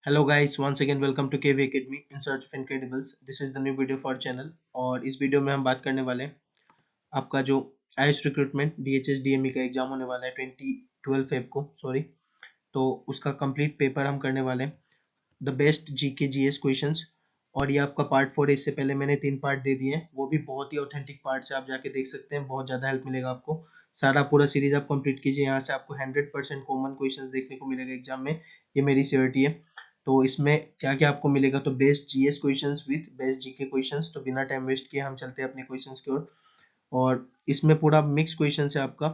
Hello guys, once again welcome to KV academy in search of incredibles. This is the new video for channel. और इस video में हम बात करने वाले हैं आपका जो आईएएस रिक्रूटमेंट डीएचएस डीएमई का एग्जाम होने वाला है 2012 फेब को, सॉरी। तो उसका कंप्लीट पेपर हम करने वाले हैं, the best GK GS questions. और ये आपका पार्ट 4 है। इससे पहले मैंने 3 पार्ट दे दिए हैं, वो भी बहुत ही ऑथेंटिक पार्ट है, आप जाके देख सकते हैं, बहुत ज़्यादा हेल्प मिलेगा आपको। सारा पूरा सीरीज आप कंप्लीट कीजिए, यहाँ से आपको 100% कॉमन क्वेश्चंस देखने को मिलेगा एग्जाम में, ये मेरी श्योरिटी है। तो इसमें क्या क्या आपको मिलेगा, तो best GS questions with best GK questions. तो बिना टाइम वेस्ट किए हम चलते हैं अपने क्वेश्चंस की ओर। और इसमें पूरा मिक्स क्वेश्चन है आपका,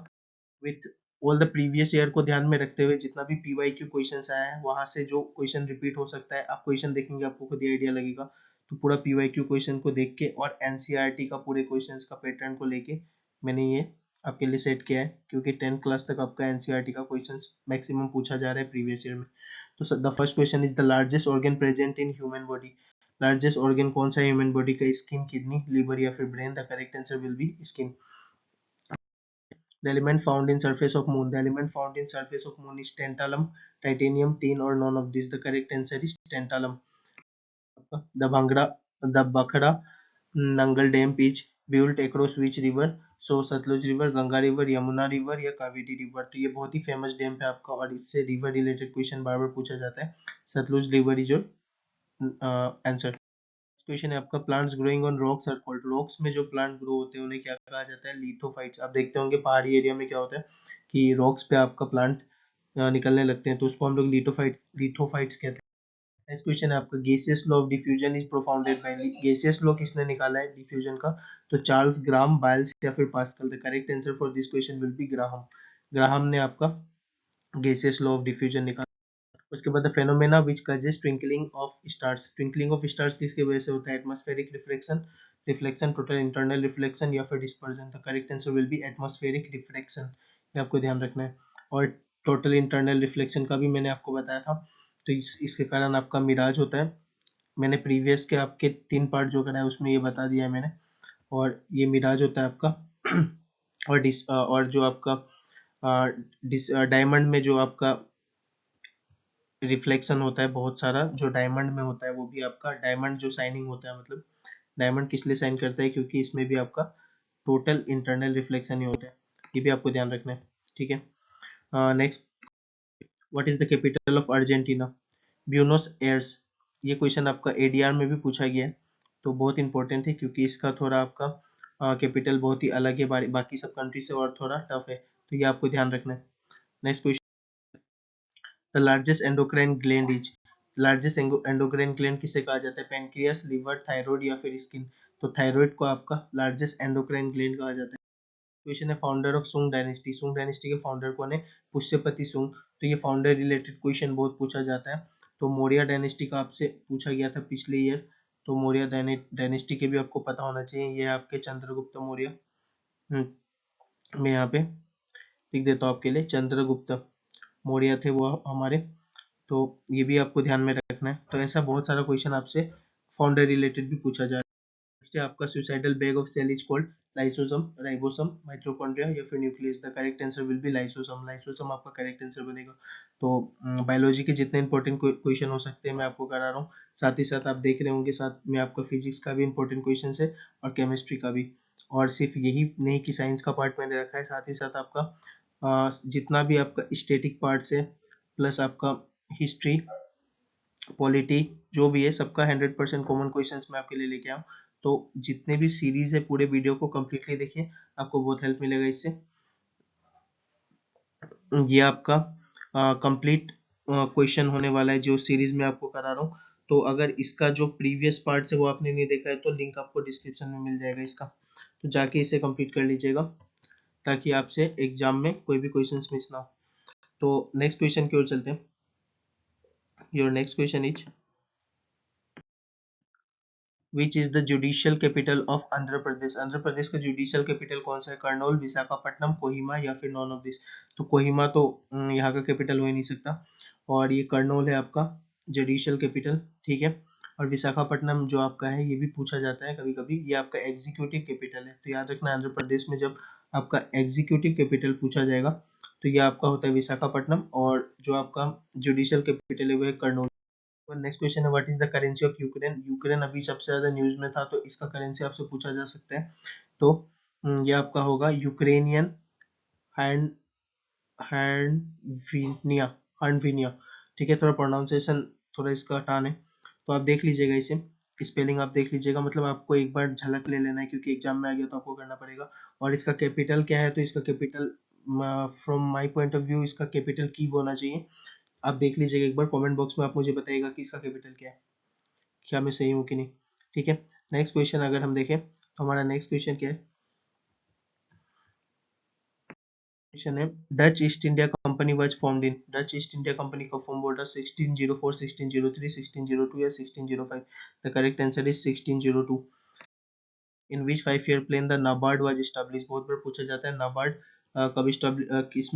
with all the previous year को ध्यान में रखते हुए। जितना भी पीवाईक्यू क्वेश्चंस आया है वहां से जो क्वेश्चन रिपीट हो सकता है, आप क्वेश्चन देखेंगे आपको खुद ही आइडिया लगेगा। तो पूरा पीवाईक्यू क्वेश्चन को देख के और एनसीईआरटी का पूरे क्वेश्चंस का पैटर्न को लेके मैंने ये आपके लिए सेट किया है, क्योंकि 10th क्लास तक आपका एनसीईआरटी का क्वेश्चंस मैक्सिमम पूछा जा रहा है प्रीवियस ईयर में। तो the first question is the largest organ present in human body. Largest organ कौन सा है ह्यूमन बॉडी का? स्किन, किडनी, लिवर या फिर brain? The correct answer will B skin. The element found in surface of moon. The element found in surface of moon is tantalum, titanium, tin, or none of this. The correct answer is tantalum. The Bhangra, the Bakhra Nangal Dam is built across which river? So Sutlej river, Ganga river, Yamuna river या Kaveri river. तो ये बहुत ही famous dam है आपका, और इससे river related question बार बार पूछा जाता है। Sutlej river is your answer. Question है आपका, plants growing on rocks are called. Rocks में जो प्लांट ग्रो होते हैं उन्हें क्या कहा जाता है? लिथोफाइट्स। आप देखते होंगे पहाड़ी एरिया में क्या होता है कि रॉक्स पे आपका प्लांट निकलने लगते हैं, तो उसको हम लोग लिथोफाइट्स कहते हैं। नेक्स्ट क्वेश्चन है आपका, gaseous law of diffusion is propounded by. Gaseous law किसने निकाला है डिफ्यूजन का? तो चार्ल्स ग्राम, बायल्स या फिर pascal. The correct answer for this question will be Graham. Graham ने आपका गैसियस लॉ ऑफ डिफ्यूजन निकाला। उसके बाद phenomena which causes twinkling of stars. Twinkling of stars किसकी वजह से होता है? Atmospheric reflection, reflection, total internal reflection या फिर dispersion. The correct answer will B atmospheric reflection. ये आपको ध्यान रखना है। और टोटल इंटरनल रिफ्लेक्शन का भी मैंने आपको बताया था। तो इसके कारण आपका मिराज होता है। मैंने प्रीवियस के आपके 3 पार्ट जो कराए उसमें ये बता दिया है मैंने। और ये मिराज होता है आपका और जो आपका डायमंड में जो आपका रिफ्लेक्शन होता है बहुत सारा, जो डायमंड में होता है वो भी आपका डायमंड जो शाइनिंग होता है, मतलब डायमंड किस लिए शाइन करता है? क्योंकि इसमें भी आपका टोटल इंटरनल रिफ्लेक्शन ही होता है। ये भी आपको ध्यान रखना है, ठीक है। Next, what is the capital of Argentina? Buenos Aires. ये क्वेश्चन आपका एडीआर में भी पूछा गया है, तो बहुत इंपॉर्टेंट है, क्योंकि इसका थोड़ा आपका कैपिटल बहुत ही अलग है बाकी सब कंट्री से, और थोड़ा टफ है, तो ये आपको ध्यान रखना है। Next question, the largest endocrine gland is. Largest endocrine gland किसे कहा जाता है? पैनक्रियास, लिवर, थायराइड या फिर स्किन? तो थायराइड को आपका लार्जेस्ट एंडोक्राइन ग्लैंड कहा जाता है। क्वेश्चन है, फाउंडर ऑफ सुंग डायनेस्टी। सुंग डायनेस्टी के फाउंडर कौन है? पुष्यपति सुंग। तो ये फाउंडर रिलेटेड क्वेश्चन बहुत पूछा जाता है। तो मौर्य डायनेस्टी का आपसे पूछा गया था पिछले ईयर, तो मौर्य डायनेस्टी के भी आपको पता होना चाहिए। ये आपके चंद्रगुप्त मौर्य। मैं यहाँ पे लिख देता हूँ आपके लिए, चंद्रगुप्त मौर्य थे वो हमारे। तो ये भी आपको ध्यान में रखना है। तो ऐसा बहुत सारा क्वेश्चन आपसे फाउंडर रिलेटेड भी पूछा जा रहा है। नेक्स्ट है आपका, suicidal bag of cell is called lysosome, ribosome, mitochondria या फिर nucleus. The correct answer will be lysosome. Lysosome आपका करेक्ट आंसर बनेगा। तो बायोलॉजी के जितने इंपॉर्टेंट क्वेश्चन हो सकते हैं मैं आपको करा रहा हूँ। साथ ही साथ आप देख रहे होंगे, साथ में आपका फिजिक्स का भी इंपॉर्टेंट क्वेश्चन है और केमिस्ट्री का भी। और सिर्फ यही नहीं कि साइंस का पार्ट मैंने रखा है, साथ ही साथ आपका जितना भी आपका स्टैटिक पार्ट्स है, प्लस आपका हिस्ट्री, पॉलिटी, जो भी है सबका 100% कॉमन क्वेश्चंस मैं आपके लिए लेके आऊँ। तो जितने भी सीरीज है पूरे वीडियो को कम्प्लीटली देखिए, आपको बहुत हेल्प मिलेगा इससे। ये आपका कंप्लीट क्वेश्चन होने वाला है जो सीरीज में आपको करा रहा हूँ। तो अगर इसका जो प्रीवियस पार्ट है वो आपने नहीं देखा है तो लिंक आपको डिस्क्रिप्शन में मिल जाएगा इसका, तो जाके इसे कंप्लीट कर लीजिएगा, ताकि आपसे एग्जाम में कोई भी क्वेश्चंस मिस ना हो। तो नेक्स्ट क्वेश्चन की ओर चलते हैं। Your next question is, which is the judicial capital of Andhra Pradesh. Andhra Pradesh का जुडिशियल कैपिटल कौन सा है? कर्नूल, विशाखापट्टनम, कोहिमा या फिर नॉन ऑफ दिस। तो कोहिमा तो यहाँ का कैपिटल हो ही नहीं सकता, और ये कर्नूल है आपका जुडिशियल कैपिटल, ठीक है। और विशाखापट्टनम जो आपका है ये भी पूछा जाता है कभी कभी, ये आपका एग्जीक्यूटिव कैपिटल है। तो याद रखना, आंध्र प्रदेश में जब आपका एग्जीक्यूटिव कैपिटल पूछा जाएगा तो ये आपका होता है विशाखापट्टनम, और जो आपका जुडिशियल कैपिटल है वो है कर्नूल। और नेक्स्ट क्वेश्चन है what is the currency of Ukraine. Ukraine अभी सबसे ज्यादा न्यूज में था, तो इसका करेंसी आपसे पूछा जा सकता है। तो ये आपका होगा यूक्रेनियन हैंड हैंडविनिया हैंडविनिया। ठीक है, थोड़ा प्रोनाउंसिएशन थोड़ा इसका टान है, तो आप देख लीजिएगा इसे, स्पेलिंग आप देख लीजिएगा, मतलब आपको एक बार झलक ले लेना है क्योंकि एग्जाम में आ गया तो आपको करना पड़ेगा। और इसका कैपिटल क्या है, तो इसका capital from my point of view इसका कैपिटल कीव होना चाहिए। आप देख लीजिएगा एक बार, कमेंट बॉक्स में आप मुझे बताइएगा कि इसका कैपिटल क्या है, क्या मैं सही हूँ कि नहीं। ठीक है, नेक्स्ट क्वेश्चन अगर हम देखें तो हमारा नेक्स्ट क्वेश्चन क्या है, क्वेश्चन है Dutch east India company was formed in. Dutch east India company का फॉर्म बोल रहा है 1604, 1603, 1602 या 1605। The correct answer is 1602। In which 5 year plan the NABARD was establish. बहुत बार पूछा जाता है नाबार्ड कब किस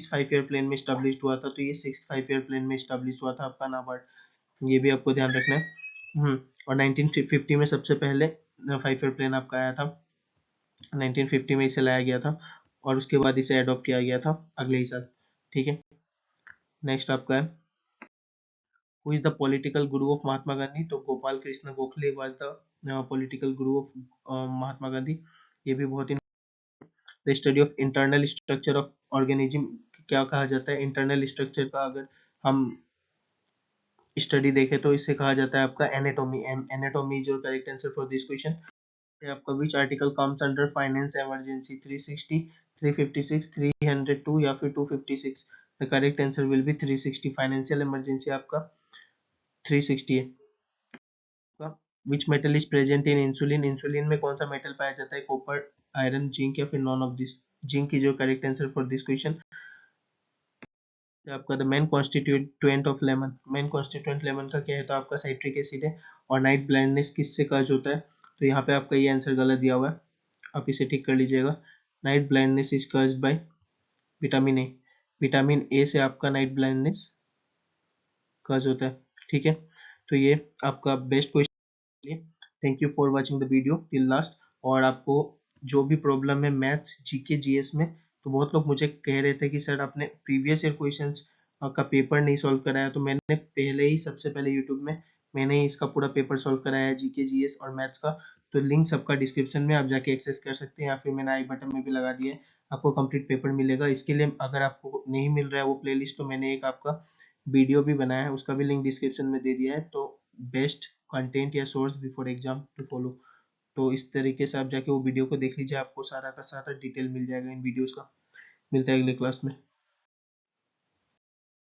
5 ईयर प्लान में एस्टैब्लिश हुआ था, तो ये 6th 5 ईयर प्लान में एस्टैब्लिश हुआ था आपका नाबार्ड, ये भी आपको ध्यान रखना है। और 1950 में सबसे पहले 5 ईयर प्लान आपका आया था, 1950 में इसे लाया गया था और उसके बाद इसे अडॉप्ट किया गया था अगले ही साल। ठीक है, नेक्स्ट आपका है who is the political Guru of Mahatma Gandhi. तो Gopal Krishna Gokhale was the political Guru of Mahatma Gandhi. ये भी बहुत the study of internal structure of organism क्या कहा जाता है, इंटरनल स्ट्रक्चर का अगर हम स्टडी देखें तो इसे कहा जाता है आपका एनाटॉमी। एनाटॉमी जो correct answer for this question है आपका। Which article comes under finance emergency, 360, 356, 302 या फिर 256। The correct answer will B 360। Financial emergency आपका 360 है। Which metal is present in insulin. Insulin में कौन सा मेटल पाया जाता है, कॉपर, आयरन, जिंक या फिर none of this. Zinc is your correct answer for this question. आपका the main constituent of lemon. Main constituent lemon का क्या है, तो आपका साइट्रिक एसिड है। और नाइट ब्लाइंडनेस किससे काज होता है, तो यहाँ पे आपका ये आंसर गलत दिया हुआ है, आप इसे ठीक कर लीजिएगा। Night blindness is caused by vitamin A. Vitamin A से आपका नाइट ब्लाइंडनेस काज होता है। ठीक है, तो ये आपका best question. Thank you for watching the video till last. और आपको जो भी प्रॉब्लम है मैथ्स, जीके, जीएस में, तो बहुत लोग मुझे कह रहे थे कि सर आपने प्रीवियस ईयर क्वेश्चंस का पेपर नहीं सॉल्व कराया, तो मैंने पहले ही सबसे पहले यूट्यूब में मैंने ही इसका पूरा पेपर सॉल्व कराया है, जीके, जीएस और मैथ्स का। तो लिंक सबका डिस्क्रिप्शन में आप जाके एक्सेस कर सकते हैं या फिर मैंने आई बटन में भी लगा दिया है, आपको कंप्लीट पेपर मिलेगा। इसके लिए अगर आपको नहीं मिल रहा है वो प्लेलिस्ट, तो मैंने एक आपका वीडियो भी बनाया है, उसका भी लिंक डिस्क्रिप्शन में दे दिया है। तो बेस्ट कंटेंट या source before exam to follow, तो इस तरीके से आप जाके वो वीडियो को देख लीजिए, आपको सारा का सारा डिटेल मिल जाएगा इन वीडियोस का। मिलता है अगले क्लास में।